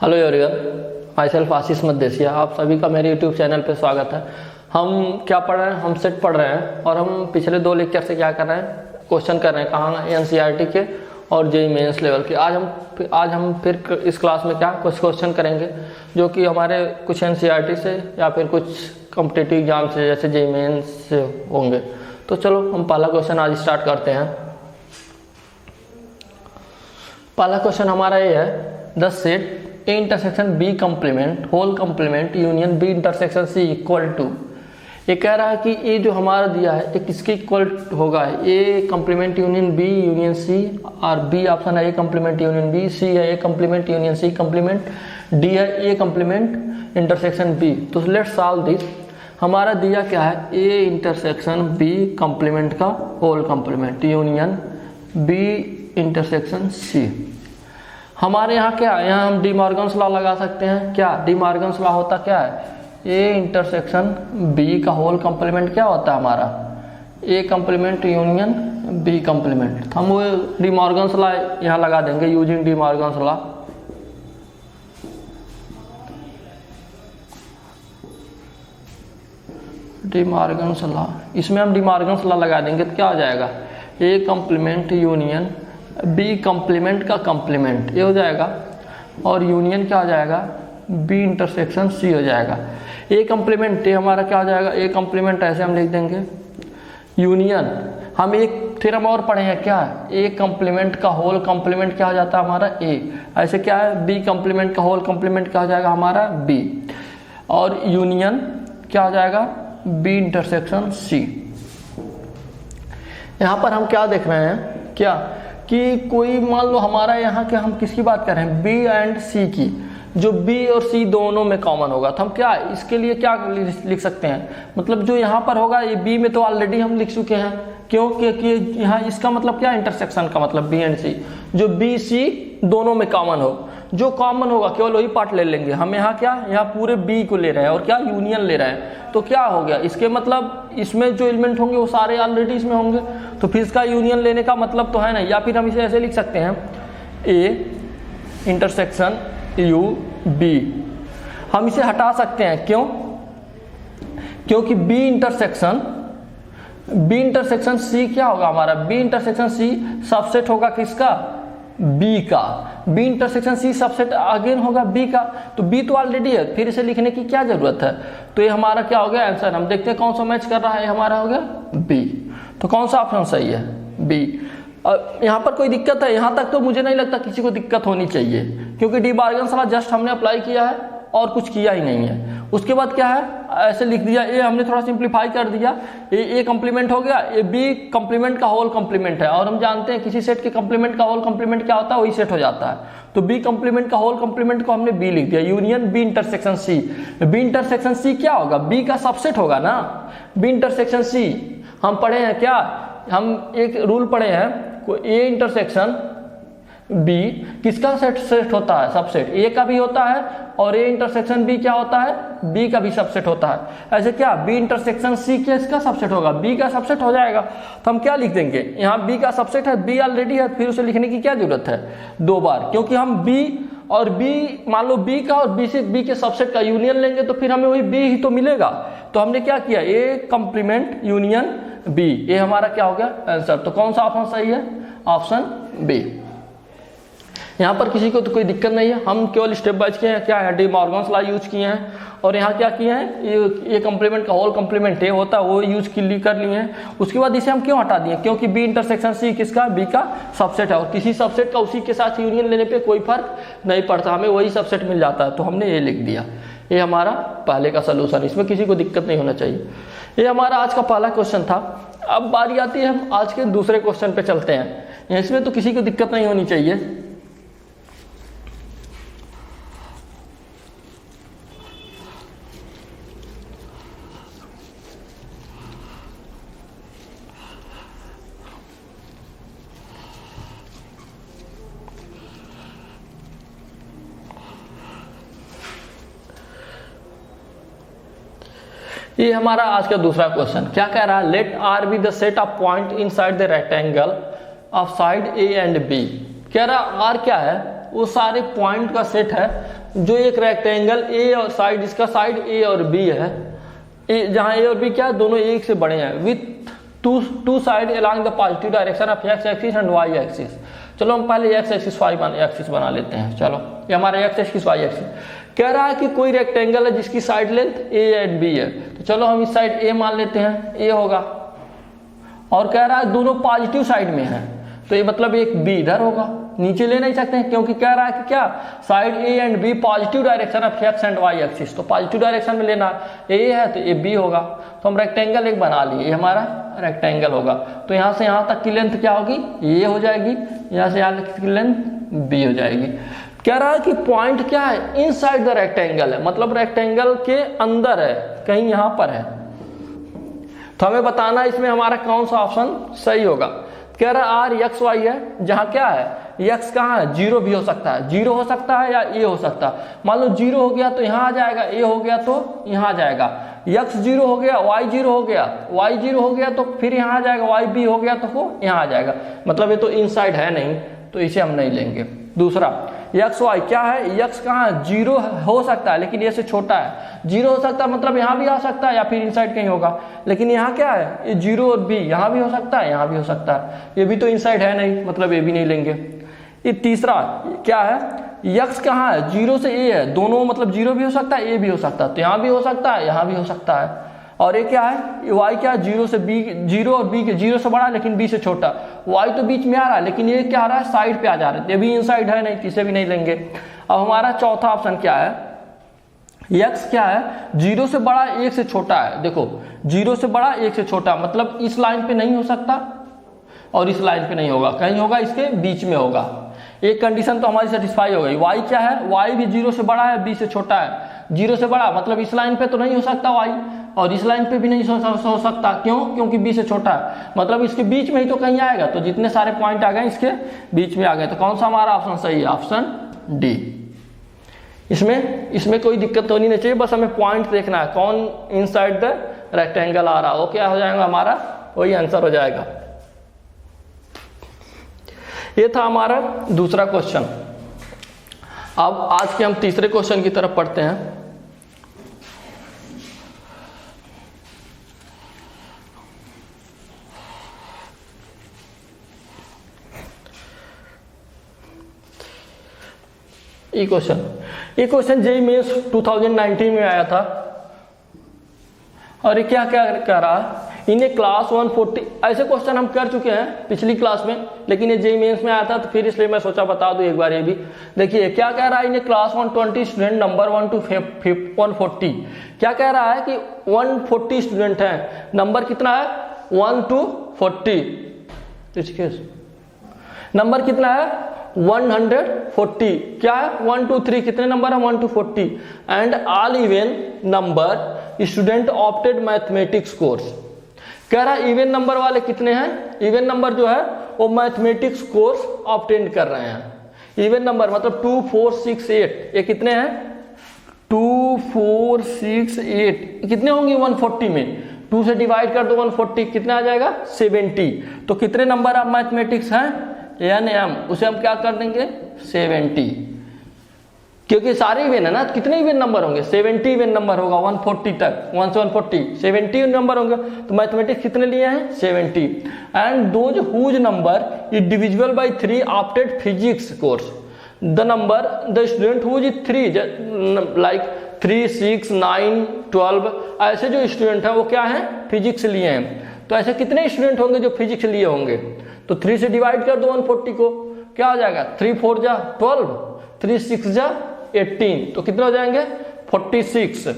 Hello everyone, my self आशीष मदेसिया। आप सभी का मेरे यूट्यूब चैनल पे स्वागत है। हम क्या पढ़ रहे हैं? हम सेट पढ़ रहे हैं और हम पिछले 2 लेक्चर से क्या कर रहे हैं? क्वेश्चन कर रहे हैं कहाँ? एनसीईआरटी के और जेईई मेंस लेवल के। आज हम फिर इस क्लास में क्या कुछ क्वेश्चन करेंगे जो कि हमारे कुछ एनसीईआरटी से या फिर कुछ कॉम्पिटिटिव एग्जाम से जैसे जेईई मेंस से होंगे। तो चलो हम पहला क्वेश्चन आज स्टार्ट करते हैं। पहला क्वेश्चन हमारा ये है, the set A intersection B complement whole complement union B intersection C equal to. ये कह रहा है कि ये जो हमारा दिया है ये किसके इक्वल होगा? A complement union B union C, और B ऑप्शन है A complement union B, C है A complement union C complement, D है A कंप्लीमेंट इंटरसेक्शन B। तो लेट्स सॉल्व दिस। हमारा दिया क्या है? A इंटरसेक्शन B कंप्लीमेंट का whole complement union B intersection C। हमारे यहाँ क्या है? यहाँ हम डी मॉर्गन्स लॉ लगा सकते हैं। क्या डी मॉर्गन्स लॉ होता क्या है? ए इंटरसेक्शन बी का होल कंप्लीमेंट क्या होता है हमारा? ए कंप्लीमेंट यूनियन बी कंप्लीमेंट। हम वो डी मॉर्गन्स लॉ यहाँ लगा देंगे using D Morgan's law. D Morgan's law, इसमें हम डी मॉर्गन्स लॉ लगा देंगे तो क्या हो जाएगा? ए कंप्लीमेंट यूनियन बी कंप्लीमेंट का कंप्लीमेंट ये हो जाएगा, और यूनियन क्या हो जाएगा? बी इंटरसेक्शन सी हो जाएगा। ए कंप्लीमेंट ये हमारा क्या हो जाएगा? ए कंप्लीमेंट ऐसे हम लिख देंगे यूनियन। हम एक थ्योरम और पढ़े हैं क्या? ए कंप्लीमेंट का होल कंप्लीमेंट क्या हो जाता है हमारा? ए। ऐसे क्या है? बी कंप्लीमेंट का होल कंप्लीमेंट क्या हो जाएगा हमारा? बी। और यूनियन क्या हो जाएगा? B intersection C. यहाँ पर हम क्या देख रहे हैं क्या कि कोई मान लो हमारा यहाँ के हम किसकी बात कर रहे हैं? बी एंड सी की, जो बी और सी दोनों में कॉमन होगा। तो हम क्या इसके लिए क्या लिख सकते हैं? मतलब जो यहाँ पर होगा ये बी में तो ऑलरेडी हम लिख चुके हैं। क्यों? क्योंकि यहाँ इसका मतलब क्या? इंटरसेक्शन का मतलब बी एंड सी, जो बी सी दोनों में कॉमन हो। जो कॉमन होगा केवल वही पार्ट ले लेंगे। हम यहाँ क्या, यहाँ पूरे बी को ले रहे हैं और क्या यूनियन ले रहे हैं। तो क्या हो गया? इसके मतलब इसमें जो एलिमेंट होंगे वो सारे ऑलरेडी इसमें होंगे, तो फिर इसका यूनियन लेने का मतलब तो है नहीं। या फिर हम इसे ऐसे लिख सकते हैं, ए इंटरसेक्शन यू बी। हम इसे हटा सकते हैं। क्यों? क्योंकि बी इंटरसेक्शन सी क्या होगा हमारा? बी इंटरसेक्शन सी सबसेट होगा किसका? बी का। B intersection C subset again होगा बी का। तो बी तो ऑलरेडी है, फिर इसे लिखने की क्या जरूरत है? तो ये हमारा क्या हो गया आंसर? हम देखते हैं कौन सा मैच कर रहा है। हमारा हो गया बी। तो कौन सा ऑप्शन सही है? बी। यहाँ पर कोई दिक्कत है? यहाँ तक तो मुझे नहीं लगता किसी को दिक्कत होनी चाहिए, क्योंकि डी मॉर्गन्स लॉ जस्ट हमने अप्लाई किया है और कुछ किया ही नहीं है। उसके बाद क्या है? ऐसे लिख दिया, ए हमने थोड़ा सिंप्लीफाई कर दिया। ए कंप्लीमेंट हो गया, ए बी कंप्लीमेंट का होल कंप्लीमेंट है, और हम जानते हैं किसी सेट के कंप्लीमेंट का होल कंप्लीमेंट क्या होता है? वही सेट हो जाता है। तो बी कंप्लीमेंट का होल कंप्लीमेंट को हमने बी लिख दिया, union B intersection C. B intersection C क्या होगा? बी का सबसेट होगा ना। बी इंटरसेक्शन सी हम पढ़े हैं क्या? हम एक रूल पढ़े हैं, ए इंटरसेक्शन बी किसका सेट होता है? सबसेट। ए का भी होता है, और ए इंटरसेक्शन बी क्या होता है? बी का भी सबसेट होता है। ऐसे क्या बी इंटरसेक्शन सी किसका सबसेट होगा? बी का सबसेट हो जाएगा। तो हम क्या लिख देंगे? यहाँ बी का सबसेट है, बी ऑलरेडी है, फिर उसे लिखने की क्या जरूरत है 2 बार? क्योंकि हम बी और बी, मान लो बी का और बी से बी के सबसेट का यूनियन लेंगे तो फिर हमें वही बी ही तो मिलेगा। तो हमने क्या किया? ए कंप्लीमेंट यूनियन बी। ये हमारा क्या हो गया आंसर? तो कौन सा ऑप्शन सही है? Option B. यहाँ पर किसी को तो कोई दिक्कत नहीं है। हम केवल स्टेप वाइज किए हैं, क्या है? डी मॉर्गन्स लॉ यूज किए हैं, और यहाँ क्या किए हैं? ये कंप्लीमेंट का होल कंप्लीमेंट ये होता है वो यूज कर लिए हैं। उसके बाद इसे हम क्यों हटा दिए? क्योंकि बी इंटरसेक्शन सी किसका? बी का सबसेट है, और किसी सबसेट का उसी के साथ यूनियन लेने पे कोई फर्क नहीं पड़ता, हमें वही सबसेट मिल जाता है। तो हमने ये लिख दिया। ये हमारा पहले का सोल्यूशन, इसमें किसी को दिक्कत नहीं होना चाहिए। ये हमारा आज का पहला क्वेश्चन था। अब बारी आती है, हम आज के दूसरे क्वेश्चन पे चलते हैं। इसमें तो किसी को दिक्कत नहीं होनी चाहिए। ये हमारा आज का दूसरा क्वेश्चन क्या कह रहा है? Let R be the set of point inside the rectangle of side a and b. कह रहा आर क्या है? वो सारे पॉइंट का सेट है जो एक रेक्टेंगल ए और साइड, इसका साइड ए और बी है, जहां ए और बी क्या है, दोनों एक से बड़े हैं, with two side along the positive direction of x axis and y axis. चलो हम पहले एक्स एक्सिस वाई एक्सिस बना लेते हैं। चलो ये हमारा एक्स एक्सिस वाई एक्सिस कह रहा है कि कोई रेक्टेंगल है जिसकी side length a and b है, तो चलो हम इस साइड ए मान लेते हैं, ए होगा, और कह रहा है दोनों पॉजिटिव साइड में है, तो ये मतलब एक बी इधर होगा, नीचे ले नहीं सकते हैं क्योंकि कह रहा है कि क्या, side a and b positive direction of x and y axis, तो पॉजिटिव डायरेक्शन में लेना, ए है तो ये बी होगा। तो हम रेक्टेंगल एक बना लिए, ये हमारा रेक्टेंगल होगा, तो यहाँ से यहाँ तक की लेंथ क्या होगी, ये हो जाएगी, यहाँ से यहाँ तक की लेंथ बी हो जाएगी। कह रहा है कि पॉइंट क्या है, इनसाइड द रेक्टेंगल है, मतलब रेक्टेंगल के अंदर है, कहीं यहाँ पर है, तो हमें बताना इसमें हमारा कौन सा ऑप्शन सही होगा। कह रहा है आर एक्स वाई है, जहां क्या है, एक्स कहाँ है, जीरो भी हो सकता है, जीरो हो सकता है या ए हो सकता है, मान लो जीरो हो गया तो यहाँ आ जाएगा, ए हो गया तो यहाँ आ जाएगा, एक्स जीरो हो गया, वाई जीरो हो गया, वाई जीरो हो गया तो फिर यहाँ आ जाएगा, वाई बी हो गया तो वो यहाँ आ जाएगा, मतलब ये तो इनसाइड है नहीं, तो इसे हम नहीं लेंगे। दूसरा एक्स वाई क्या है, एक्स कहाँ है, जीरो हो सकता है लेकिन ये से छोटा है, जीरो हो सकता है मतलब यहाँ भी आ सकता है या फिर इनसाइड कहीं होगा, लेकिन यहाँ क्या है, ये जीरो और बी यहाँ भी हो सकता है, यहाँ भी हो सकता है, ये भी तो इनसाइड है नहीं, मतलब ये भी नहीं लेंगे। ये तीसरा क्या है, एक्स कहाँ है, जीरो से ए है, दोनों मतलब जीरो भी हो सकता है, ए भी हो सकता है, तो यहाँ भी हो सकता है, यहाँ भी हो सकता है। और ये क्या है, वाई क्या है, जीरो से बी, जीरो और बी के, जीरो से बड़ा लेकिन बी से छोटा, वाई तो बीच में आ रहा है लेकिन ये क्या आ रहा है, साइड पे आ जा रहा है, ये भी इनसाइड है नहीं, इसे भी नहीं लेंगे। अब हमारा चौथा ऑप्शन क्या है, एक्स क्या है, जीरो से बड़ा एक से छोटा है, देखो जीरो से बड़ा एक से छोटा, मतलब इस लाइन पे नहीं हो सकता और इस लाइन पे नहीं होगा, कहीं होगा इसके बीच में होगा, एक कंडीशन तो हमारी सेटिस्फाई हो गई। वाई क्या है, वाई भी जीरो से बड़ा है, बी से छोटा है, जीरो से बड़ा मतलब इस लाइन पे तो नहीं हो सकता वाई, और इस लाइन पे भी नहीं हो सकता, क्यों, क्योंकि बी से छोटा है, मतलब इसके बीच में ही तो कहीं आएगा, तो जितने सारे पॉइंट आ गए इसके बीच में आ गए, तो कौन सा हमारा ऑप्शन सही है, ऑप्शन डी। इसमें कोई दिक्कत तो नहीं चाहिए, बस हमें पॉइंट देखना है कौन इनसाइड द रेक्टेंगल आ रहा, वो क्या हो जाएगा हमारा, वही आंसर हो जाएगा। ये था हमारा दूसरा क्वेश्चन। अब आज के हम तीसरे क्वेश्चन की तरफ पढ़ते हैं। ये क्वेश्चन जेईई मेंस 2019 में आया था, और ये क्या क्या कह रहा है, इन्हें क्लास 140, ऐसे क्वेश्चन हम कर चुके हैं पिछली क्लास में, लेकिन ये जेईई मेंस में आया था तो फिर इसलिए मैं सोचा बता दूं एक बार ये भी। देखिए क्या कह रहा है, इन्हें क्लास 120 स्टूडेंट नंबर 1 to 140, क्या कह रहा है कि 140 स्टूडेंट हैं, नंबर कितना है 1 to 40, नंबर कितना है 140, क्या है 1 2 3, कितने नंबर है 1 to 40, and all even number student opted mathematics course. कह रहा है इवन नंबर वाले कितने हैं, इवन नंबर जो है वो मैथमेटिक्स कोर्स ऑप्टेंड कर रहे हैं। इवन नंबर मतलब 2 4 6 8, ये कितने हैं 2 4 6 8, कितने होंगे 140 में, 2 से डिवाइड कर दो 140, कितना आ जाएगा 70। तो कितने नंबर ऑफ मैथमेटिक्स हैं एन एम, उसे हम क्या कर देंगे 70, क्योंकि सारे इवन है ना, कितने इवन नंबर होंगे 70 इवन नंबर होगा 140 तक, 1 से 140 70 नंबर होंगे, तो मैथमेटिक्स कितने लिए हैं 70। And those whose number is divisible by 3 opted physics course, the number the student whose is 3 like 3 6 9 12, ऐसे जो स्टूडेंट हैं वो क्या हैं फिजिक्स लिए हैं, तो ऐसे कितने स्टूडेंट होंगे जो फिजिक्स लिए होंगे, तो 3 से डिवाइड कर दो 140 को, क्या हो जाएगा 3 4 जा 12, 3 6 जा 18, तो कितने हो जाएंगे 46।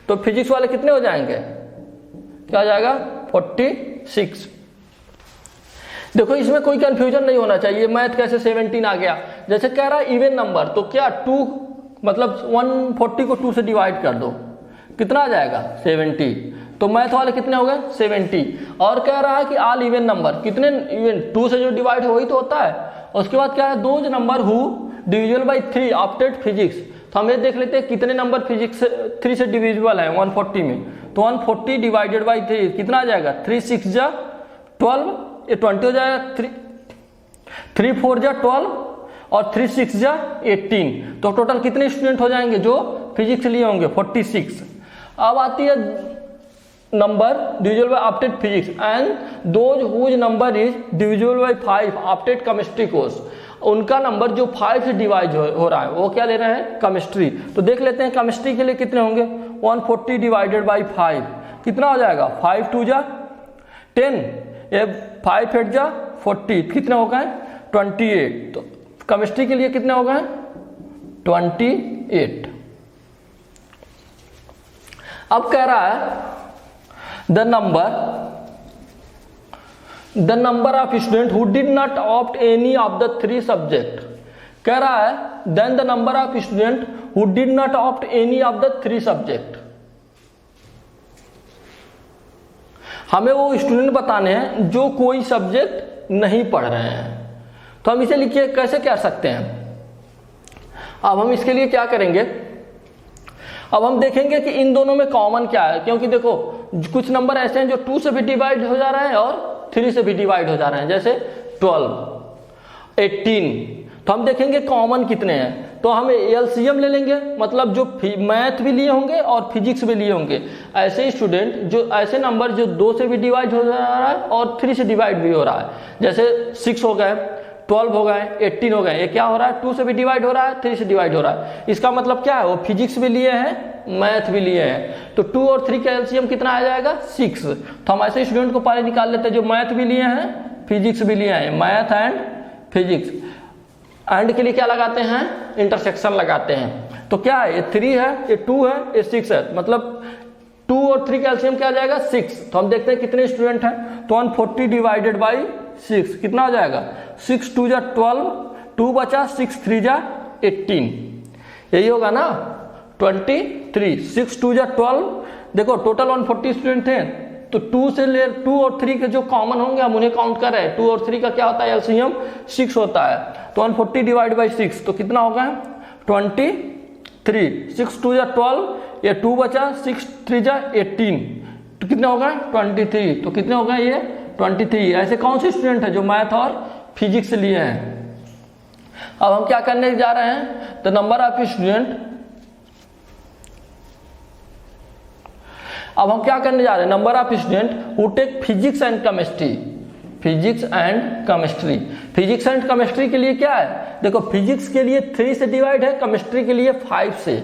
तो फिजिक्स वाले कितने हो जाएंगे, क्या हो जाएगा 46। देखो इसमें कोई कंफ्यूजन नहीं होना चाहिए, मैथ कैसे 17 आ गया, जैसे कह रहा है इवन नंबर, तो क्या 2 मतलब 140 को 2 से डिवाइड कर दो, कितना आ जाएगा 70, तो मैथ वाले कितने हो गए 70। और कह रहा है कि ऑल इवन नंबर, कितने इवन 2 से जो डिवाइड वही तो होता है, उसके बाद क्या है those number who divisible by 3 opted physics, तो हम ये देख लेते हैं कितने नंबर फिजिक्स 3 से डिविजिबल है 140 में, तो 140 डिवाइडेड बाय 3 कितना आ जाएगा 3 6 जा 12, ये 20 हो जाएगा, 3 4 जा 12, और 3 6 जा 18, तो टोटल कितने स्टूडेंट हो जाएंगे जो फिजिक्स लिए होंगे? 46। अब आती है number divisible by opted physics and those whose number is divisible by 5 opted chemistry course. उनका नंबर जो 5 से डिवाइड हो रहा है वो क्या ले रहे हैं? केमिस्ट्री। तो देख लेते हैं केमिस्ट्री के लिए कितने होंगे। 140 डिवाइडेड बाई 5 कितना हो जाएगा? 5 2 जा 10, ये 5 8 जा 40, कितने हो गए? 28। तो केमिस्ट्री के लिए कितने हो गए? 28। अब कह रहा है the number of student who did not opt any of the 3 subject. कह रहा है then the number of student who did not opt any of the 3 subject. हमें वो स्टूडेंट बताने हैं जो कोई सब्जेक्ट नहीं पढ़ रहे हैं। तो हम इसे लिखिए कैसे कर सकते हैं। अब हम इसके लिए क्या करेंगे, अब हम देखेंगे कि इन दोनों में कॉमन क्या है, क्योंकि देखो कुछ नंबर ऐसे हैं जो 2 से भी डिवाइड हो जा रहे हैं और 3 से भी डिवाइड हो जा रहे हैं, जैसे 12 18। तो हम देखेंगे कॉमन कितने हैं। तो हम एलसीएम ले लेंगे, मतलब जो मैथ भी लिए होंगे और फिजिक्स भी लिए होंगे। ऐसे स्टूडेंट जो ऐसे नंबर जो 2 से भी डिवाइड हो जा रहा है और 3 से डिवाइड भी हो रहा है, जैसे 6 हो गए, 12 हो गए, 18 हो गए, ये क्या हो रहा है? 2 से भी डिवाइड हो रहा है, 3 से डिवाइड हो रहा है। इसका मतलब क्या है? वो फिजिक्स भी लिए हैं, मैथ भी लिए हैं। तो 2 और 3 का एलसीएम कितना आ जाएगा? 6। तो हम ऐसे स्टूडेंट को पहले निकाल लेते हैं जो मैथ भी लिए हैं, फिजिक्स भी लिए हैं, मैथ एंड फिजिक्स। एंड के लिए क्या लगाते हैं? इंटरसेक्शन लगाते हैं। तो क्या है? ये 3 है, ये 2 है, ये 6 है, मतलब 2 और 3 का एलसीएम क्या आ जाएगा? 6। तो हम देखते हैं कितने स्टूडेंट हैं। तो 140 डिवाइडेड बाई 6 कितना हो जाएगा? 6 2 जा 12, 2 बचा, 6 3 जा 18, यही होगा ना 23। 6 2 जा 12, देखो टोटल 140 स्टूडेंट थे, तो 2 से ले 2 और 3 के जो कॉमन होंगे हम उन्हें काउंट कर रहे हैं। 2 और 3 का क्या होता है? एलसीएम 6 होता है। तो 140 डिवाइड बाई 6 तो कितना होगा? 23। 6 2 जा 12, ये 2 बचा, 6 3 जा 18, तो कितना होगा? 23। तो कितने होगा? ये 23। ऐसे कौन से स्टूडेंट है जो मैथ और फिजिक्स लिए हैं? अब हम क्या करने जा रहे हैं? द नंबर ऑफ स्टूडेंट, अब हम क्या करने जा रहे हैं? Number of student who take physics and chemistry. Physics and chemistry, physics and chemistry के लिए क्या है? देखो फिजिक्स के लिए 3 से डिवाइड है, केमिस्ट्री के लिए 5 से।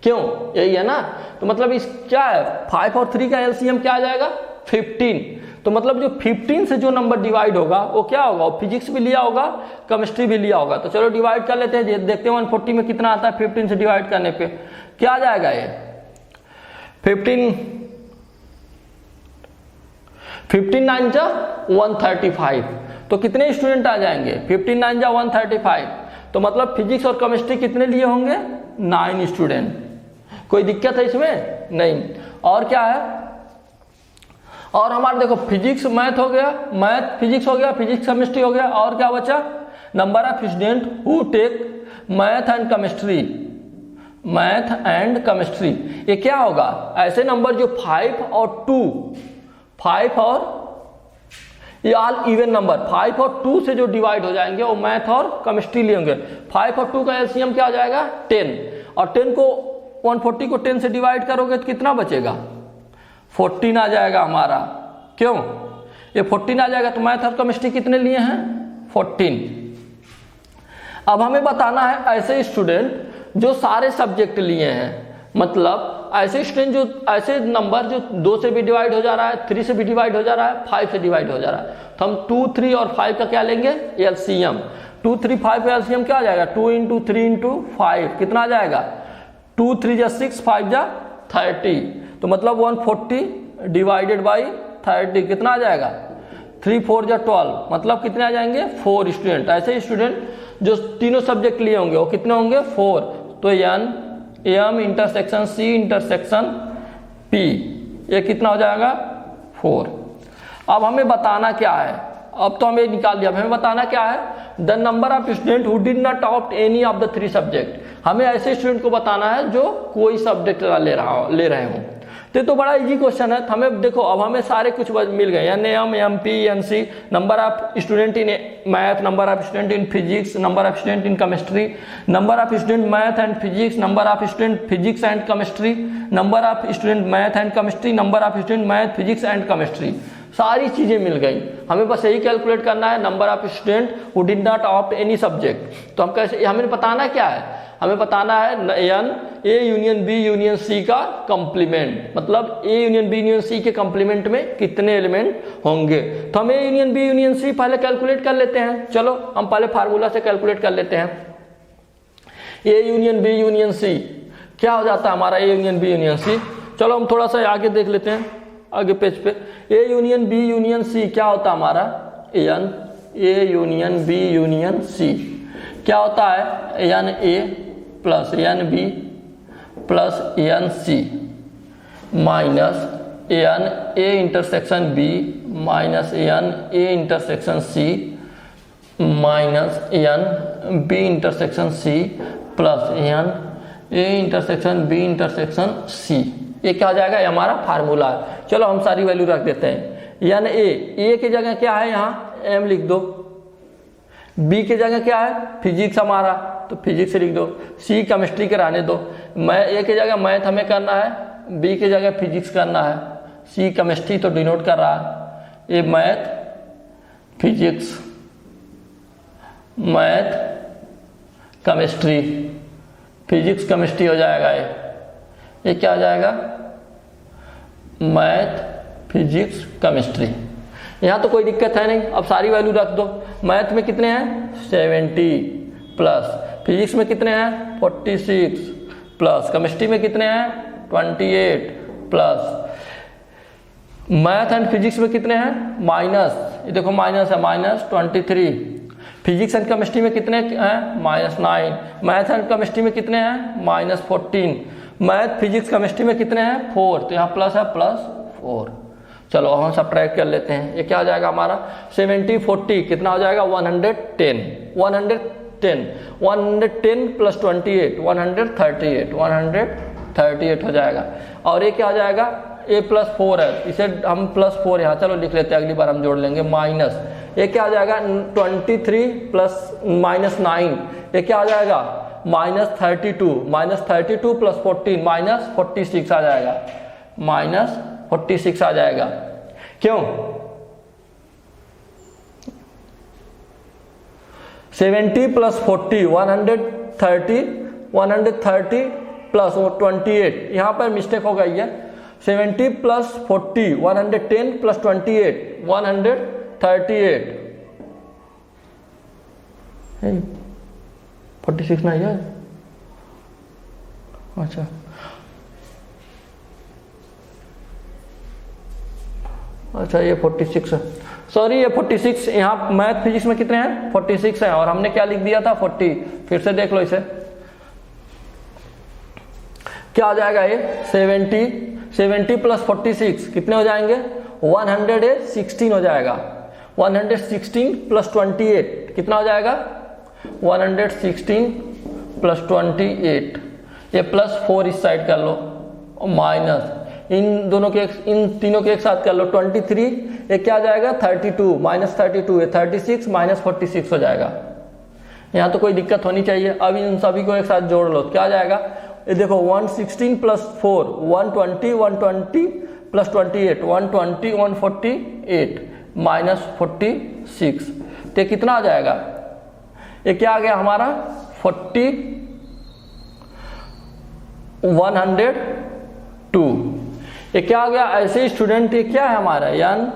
क्यों? यही है ना। तो मतलब इस क्या है? 5 और 3 का एलसीएम क्या आ जाएगा? 15। तो मतलब जो 15 से जो नंबर डिवाइड होगा वो क्या होगा? फिजिक्स भी लिया होगा, केमिस्ट्री भी लिया होगा। तो चलो डिवाइड कर लेते हैं, देखते हैं 140 में कितना आता है 15 से डिवाइड करने पे। क्या आ जाएगा? ये 15 9 जा 135। तो कितने स्टूडेंट आ जाएंगे? 15 9 जा 135। तो मतलब फिजिक्स और केमिस्ट्री कितने लिए होंगे? 9 स्टूडेंट। कोई दिक्कत है इसमें? नहीं। और क्या है? और हमारे देखो फिजिक्स मैथ हो गया, मैथ फिजिक्स हो गया, फिजिक्स केमिस्ट्री हो गया, और क्या बचा? Number of student who take math and chemistry. Math and chemistry ये क्या होगा? ऐसे नंबर जो 5 और 2, 5 और ये ऑल इवन नंबर 5 और 2 से जो डिवाइड हो जाएंगे वो मैथ और केमिस्ट्री लिए होंगे। 5 और 2 का एलसीएम क्या हो जाएगा? 10। और 10 को 140 को 10 से डिवाइड करोगे तो कितना बचेगा? 14 आ जाएगा हमारा। क्यों? ये 14 आ जाएगा। तो मैथ और केमिस्ट्री कितने लिए हैं? 14। अब हमें बताना है ऐसे स्टूडेंट जो सारे सब्जेक्ट लिए हैं, मतलब ऐसे स्टूडेंट जो ऐसे नंबर जो 2 से भी डिवाइड हो जा रहा है, 3 से भी डिवाइड हो जा रहा है, 5 से डिवाइड हो जा रहा है। तो हम 2 3 और 5 का क्या लेंगे? एलसीएम। 2 3 5 का एलसीएम क्या आ जाएगा? 2 × 3 × 5 कितना आ जाएगा? 2 3 जा 6, 5 जा 30। तो मतलब 140 डिवाइडेड बाई 30 कितना आ जाएगा? 3 4 जा 12, मतलब कितने आ जाएंगे? 4 स्टूडेंट। ऐसे स्टूडेंट जो तीनों सब्जेक्ट लिए होंगे वो कितने होंगे? 4। तो M intersection C intersection P, ये कितना हो जाएगा? 4। अब हमें बताना क्या है? अब तो हमें निकाल दिया, हमें बताना क्या है? The number of student who did not opt any of the 3 subject. हमें ऐसे स्टूडेंट को बताना है जो कोई सब्जेक्ट ले रहे हो। तो बड़ा इजी क्वेश्चन है। हमें देखो अब हमें सारे कुछ मिल गए, NAM, MP, NC, number of student in math, number of student in physics, number of student in chemistry, number of student math and physics, number of student physics and chemistry, number of student math and chemistry, number of student math physics and chemistry, सारी चीजें मिल गई। हमें बस यही calculate करना है, number of student who did not opt any subject. तो हम कैसे, हमें बताना क्या है, हमें बताना है n A union B union C का कंप्लीमेंट, मतलब A union B union C के कंप्लीमेंट में कितने एलिमेंट होंगे। तो हम A union B union C पहले कैलकुलेट कर लेते हैं। चलो हम पहले फार्मूला से कैलकुलेट कर लेते हैं। A union B union C क्या हो जाता है हमारा, A union B union C. चलो हम थोड़ा सा आगे देख लेते हैं, आगे पेज पे। A union B union C क्या होता है हमारा, n A union B union C क्या होता है, n A plus n B plus n C minus n A intersection B minus n A intersection C minus n B intersection C plus n A intersection B intersection C. ये क्या हो जाएगा, ये हमारा formula है। चलो हम सारी वैल्यू रख देते हैं। एन ए की जगह क्या है, यहाँ एम लिख दो, बी की जगह क्या है फिजिक्स हमारा, तो फिजिक्स लिख दो, सी केमिस्ट्री के रहने दो, ए की जगह मैथ हमें करना है, बी की जगह फिजिक्स करना है, सी केमिस्ट्री तो डिनोट कर रहा है, ये math physics math chemistry physics chemistry हो जाएगा। ये क्या हो जाएगा, मैथ फिजिक्स केमिस्ट्री। यहाँ तो कोई दिक्कत है नहीं, अब सारी वैल्यू रख दो। मैथ में कितने हैं 70 प्लस, फिजिक्स में कितने हैं 46 प्लस, केमिस्ट्री में कितने हैं 28 प्लस, मैथ एंड फिजिक्स में कितने हैं माइनस, ये देखो माइनस है, माइनस 23, फिजिक्स एंड केमिस्ट्री में कितने हैं -9, मैथ एंड केमिस्ट्री में कितने हैं -14, मैथ फिजिक्स केमिस्ट्री में कितने हैं 4, तो यहाँ प्लस है +4। चलो हम सब्ट्रैक्ट कर लेते हैं। ये क्या हो जाएगा हमारा 70 40 कितना हो जाएगा 110 प्लस 28 138 हो जाएगा। और ये क्या हो जाएगा, a +4 है, इसे हम +4 यहाँ चलो लिख लेते हैं, अगली बार हम जोड़ लेंगे माइनस। ये क्या हो जाएगा 23 प्लस -9, ये क्या हो जाएगा -32 प्लस 14 -46 आ जाएगा, -46 आ जाएगा। क्यों 70 प्लस 40 130 प्लस 28, यहाँ पर मिस्टेक हो गई है। 70 प्लस 40 110 प्लस 28 138, 46 नहीं है, अच्छा ये 46 है, सॉरी ये 46, यहाँ मैथ फिजिक्स में कितने हैं 46 है, और हमने क्या लिख दिया था 40। फिर से देख लो इसे, क्या आ जाएगा ये 70 प्लस 46 कितने हो जाएंगे 116 हो जाएगा, 116 प्लस 28 कितना हो जाएगा 116 प्लस 28, ये +4 इस साइड कर लो और माइनस इन दोनों के इन तीनों के एक साथ कर लो 23, ये क्या आ जाएगा 32 -32, ये 36 -46 हो जाएगा। यहाँ तो कोई दिक्कत होनी चाहिए। अब इन सभी को एक साथ जोड़ लो, क्या आ जाएगा ये देखो 116 प्लस 4 120 प्लस 28 120 148 -46, तो कितना आ जाएगा, ये क्या आ गया हमारा 102। ये क्या आ गया, ऐसे स्टूडेंट ये क्या है हमारा M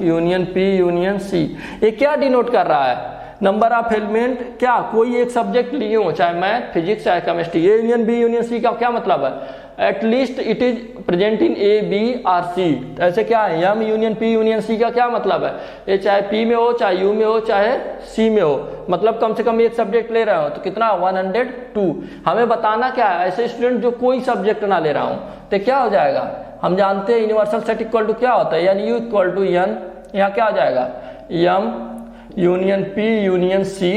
union P union C, ये क्या डिनोट कर रहा है नंबर ऑफ एलिमेंट, क्या कोई एक सब्जेक्ट लिए हो चाहे मैथ फिजिक्स चाहे chemistry, A union B union C का क्या मतलब है at least it is present in A B or C. ऐसे क्या है M union P union C का क्या मतलब है, ये चाहे पी में हो चाहे यू में हो चाहे सी में हो, मतलब कम से कम एक सब्जेक्ट ले रहा हो तो कितना 102। हमें बताना क्या है ऐसे स्टूडेंट जो कोई सब्जेक्ट ना ले रहा हूं, तो क्या हो जाएगा हम जानते हैं यूनिवर्सल सेट इक्वल टू क्या होता है n U equal to n, यहाँ क्या हो जाएगा M union P union C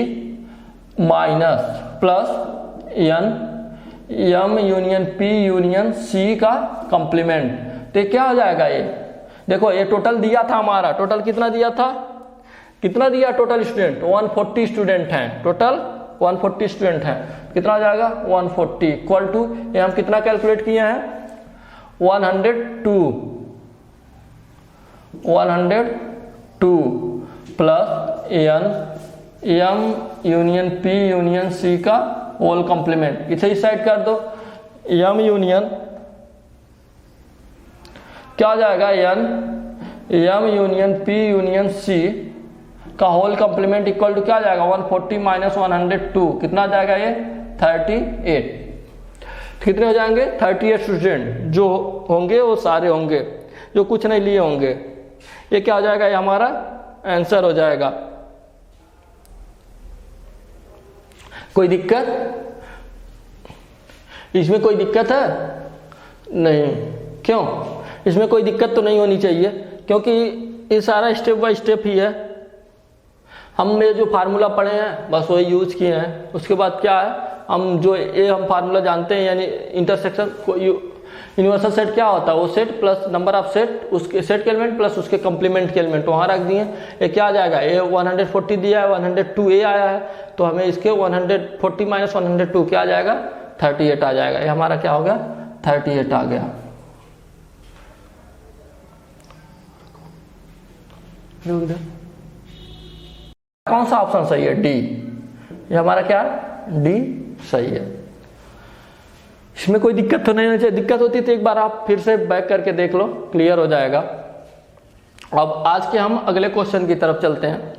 minus plus n M union P union C का कंप्लीमेंट। तो क्या हो जाएगा ये, देखो ये टोटल दिया था हमारा, टोटल कितना दिया था, कितना दिया टोटल स्टूडेंट, 140 स्टूडेंट हैं, टोटल 140 स्टूडेंट हैं, कितना हो जाएगा 140 इक्वल टू, ये हम कितना कैलकुलेट किए हैं 102 plus M union P union C का होल कॉम्प्लीमेंट, इसे इस साइड कर दो, एम यूनियन क्या हो जाएगा M union P union C का होल कॉम्प्लीमेंट इक्वल टू क्या आ जाएगा 140 माइनस 102, कितना आ जाएगा ये 38। कितने हो जाएंगे 38 स्टूडेंट जो होंगे वो सारे होंगे जो कुछ नहीं लिए होंगे, ये क्या हो जाएगा, ये हमारा आंसर हो जाएगा। कोई दिक्कत, इसमें कोई दिक्कत है नहीं, क्यों, इसमें कोई दिक्कत तो नहीं होनी चाहिए क्योंकि ये सारा स्टेप बाय स्टेप ही है, हमने जो फार्मूला पढ़े हैं बस वही यूज किए हैं। उसके बाद क्या है, हम जो ये हम फार्मूला जानते हैं यानी इंटरसेक्शन यूनिवर्सल सेट क्या होता है, वो set plus number of set, उसके सेट के एलिमेंट प्लस उसके कंप्लीमेंट के एलिमेंट वहाँ रख दिए। ये क्या आ जाएगा, ये 140 दिया है, 102 ए आया है, तो हमें इसके 140 माइनस 102 क्या आ जाएगा 38 आ जाएगा, ये हमारा क्या हो गया 38 आ गया। कौन सा ऑप्शन सही है, डी, ये हमारा क्या है डी सही है। इसमें कोई दिक्कत तो नहीं होनी चाहिए, दिक्कत होती तो एक बार आप फिर से बैक करके देख लो, क्लियर हो जाएगा। अब आज के हम अगले क्वेश्चन की तरफ चलते हैं।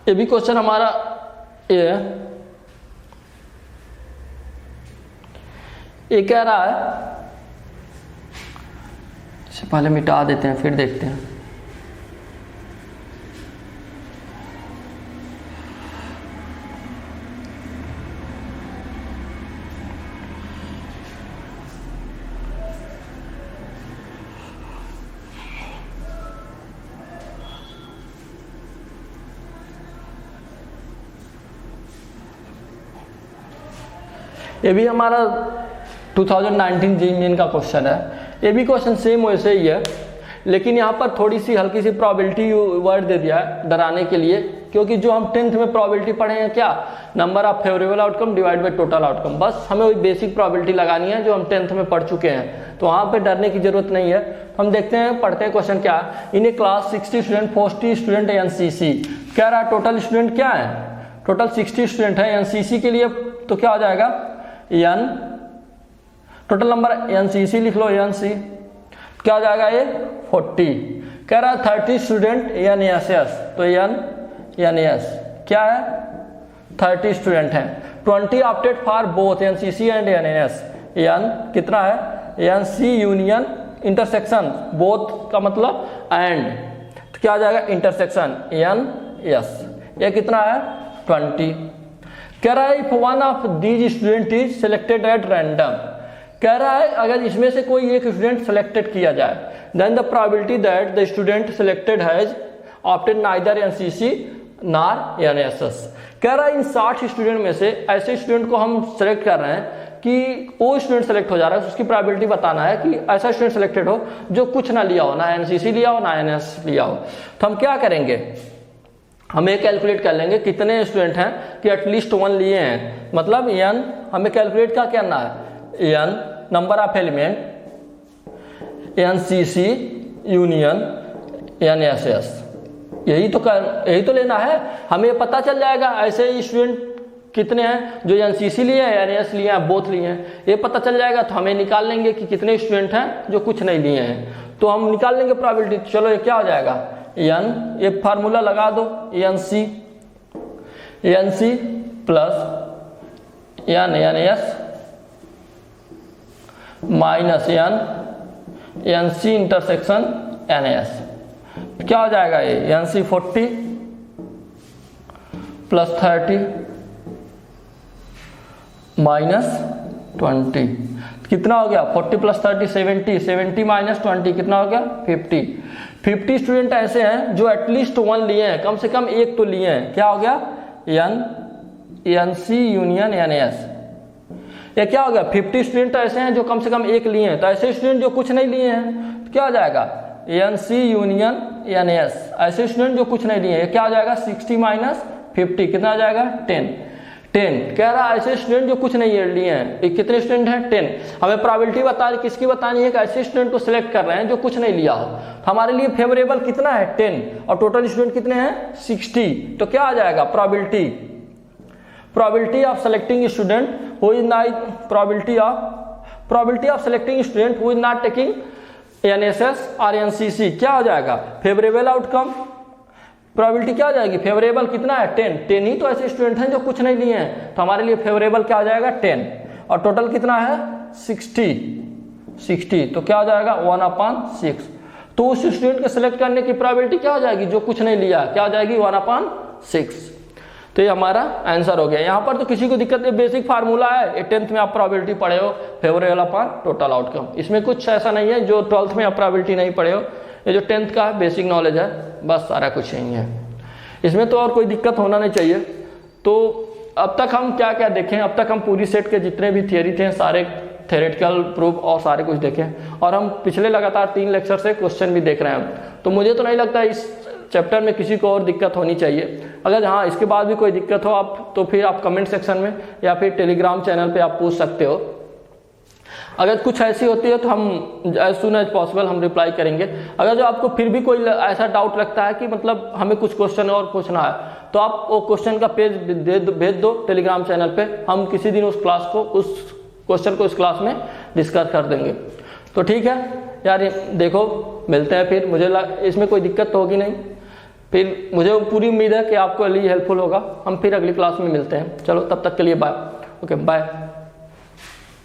ये भी क्वेश्चन हमारा ये है, ये कह रहा है, इसे पहले मिटा देते हैं फिर देखते हैं। ये भी हमारा 2019 जी इंजन का क्वेश्चन है। ये भी क्वेश्चन सेम वैसे ही है, लेकिन यहाँ पर थोड़ी सी हल्की सी प्रोबेबिलिटी वर्ड दे दिया है डराने के लिए, क्योंकि जो हम 10th में प्रोबेबिलिटी पढ़े हैं क्या, number of favourable outcome divide by total outcome, बस हमें वही बेसिक प्रोबेबिलिटी लगानी है जो हम 10th में पढ़ चुके हैं, तो वहाँ पे डरने की जरूरत नहीं है। हम देखते हैं, पढ़ते हैं क्वेश्चन क्या है। इन ए क्लास 60 स्टूडेंट 40 स्टूडेंट एनसीसी, कह रहा है टोटल स्टूडेंट क्या है, टोटल 60 स्टूडेंट है एनसीसी के लिए, तो क्या हो जाएगा एन, टोटल नंबर एनसीसी लिख लो, एनसी क्या हो जाएगा ये 40, कह रहा है 30 स्टूडेंट एनएसएस, तो एनएस क्या है 30 स्टूडेंट हैं, 20 opted for both NCC and NS, n कितना है एनसी यूनियन इंटरसेक्शन, बोथ का मतलब एंड, तो क्या हो जाएगा इंटरसेक्शन एनएस, ये कितना है 20। कह रहा है if one of these student is selected at random, कह रहा है अगर इसमें से कोई एक स्टूडेंट सिलेक्टेड किया जाए, then the probability that the student selected has opted neither NCC nor NSS, कह रहा है इन 60 स्टूडेंट में से ऐसे स्टूडेंट को हम सेलेक्ट कर रहे हैं कि वो स्टूडेंट सेलेक्ट हो जा रहा है, उसकी प्रोबेबिलिटी बताना है कि ऐसा स्टूडेंट सिलेक्टेड हो जो कुछ ना लिया हो, ना एनसीसी लिया हो ना एनएस लिया हो। तो हम क्या करेंगे, हम ये कैलकुलेट कर लेंगे कितने स्टूडेंट हैं कि एटलीस्ट 1 लिए हैं, मतलब एन हमें कैलकुलेट क्या करना है, n number of element NCC union NSS, यही तो लेना है, हमें पता चल जाएगा ऐसे स्टूडेंट कितने हैं जो एनसीसी लिए हैं एनएस लिए हैं बोथ लिए हैं, ये पता चल जाएगा, तो हमें निकाल लेंगे कि कितने स्टूडेंट हैं जो कुछ नहीं लिए हैं, तो हम निकाल लेंगे प्रोबेबिलिटी। चलो ये क्या हो जाएगा एन, ये फार्मूला लगा दो, NC plus NS minus NC intersection NS, क्या हो जाएगा ये एनसी 40 प्लस 30 माइनस 20, कितना हो गया 40 प्लस 30 70, 70 माइनस 20 कितना हो गया 50 स्टूडेंट ऐसे हैं जो एटलीस्ट 1 लिए हैं, कम से कम एक तो लिए हैं, क्या हो गया एनसी यूनियन एनएस, ये क्या हो गया, 50 स्टूडेंट ऐसे हैं जो कम से कम एक लिए हैं, तो ऐसे स्टूडेंट जो कुछ नहीं लिए हैं तो क्या हो जाएगा, NC यूनियन NS, ऐसे स्टूडेंट जो कुछ नहीं लिए हैं, ये क्या हो जाएगा 60 माइनस 50 कितना आ जाएगा 10 कह रहा है ऐसे स्टूडेंट जो कुछ नहीं लिए हैं, ये कितने स्टूडेंट हैं 10। हमें प्रोबेबिलिटी किसकी बतानी है कि ऐसे स्टूडेंट को सिलेक्ट कर रहे हैं जो कुछ नहीं लिया हो, तो हमारे लिए फेवरेबल कितना है 10 और टोटल स्टूडेंट कितने हैं 60, तो क्या आ जाएगा probability of selecting student who is not probability of selecting student who is not taking NSS और NCC क्या हो जाएगा फेवरेबल आउटकम, प्रोबेबिलिटी क्या हो जाएगी फेवरेबल कितना है 10 ही तो ऐसे स्टूडेंट हैं जो कुछ नहीं लिए हैं, तो हमारे लिए फेवरेबल क्या हो जाएगा 10 और टोटल कितना है 60, तो क्या हो जाएगा 1/6, तो उस स्टूडेंट को सिलेक्ट करने की प्रोबेबिलिटी क्या हो जाएगी जो कुछ नहीं लिया, क्या हो जाएगी 1/6। तो ये हमारा आंसर हो गया। यहाँ पर तो किसी को दिक्कत नहीं, बेसिक फार्मूला है, 10th में आप प्रोबेबिलिटी पढ़े हो फेवरेबल अपॉन टोटल आउटकम, इसमें कुछ ऐसा नहीं है जो 12th में आप प्रोबेबिलिटी नहीं पढ़े हो, ये जो 10th का है बेसिक नॉलेज है, बस सारा कुछ यही है, इसमें तो और कोई दिक्कत होना नहीं चाहिए। तो अब तक हम क्या क्या देखें, अब तक हम पूरी सेट के जितने भी थियरी थे सारे थ्योरेटिकल प्रूफ और सारे कुछ देखें, और हम पिछले लगातार 3 लेक्चर से क्वेश्चन भी देख रहे हैं, तो मुझे तो नहीं लगता इस चैप्टर में किसी को और दिक्कत होनी चाहिए। अगर हाँ इसके बाद भी कोई दिक्कत हो आप तो फिर आप कमेंट सेक्शन में या फिर टेलीग्राम चैनल पे आप पूछ सकते हो। अगर कुछ ऐसी होती है तो हम एज सुन एज पॉसिबल हम रिप्लाई करेंगे। अगर जो आपको फिर भी कोई ऐसा डाउट लगता है कि मतलब हमें कुछ क्वेश्चन और पूछना है, तो आप वो क्वेश्चन का पेज भेज दो टेलीग्राम चैनल पे, हम किसी दिन उस क्वेश्चन को इस क्लास में डिस्कस कर देंगे। तो ठीक है यार, देखो मिलते हैं फिर, मुझे इसमें कोई दिक्कत तो होगी नहीं, फिर मुझे पूरी उम्मीद है कि आपको लिए हेल्पफुल होगा। हम फिर अगली क्लास में मिलते हैं, चलो तब तक के लिए बाय। Okay bye.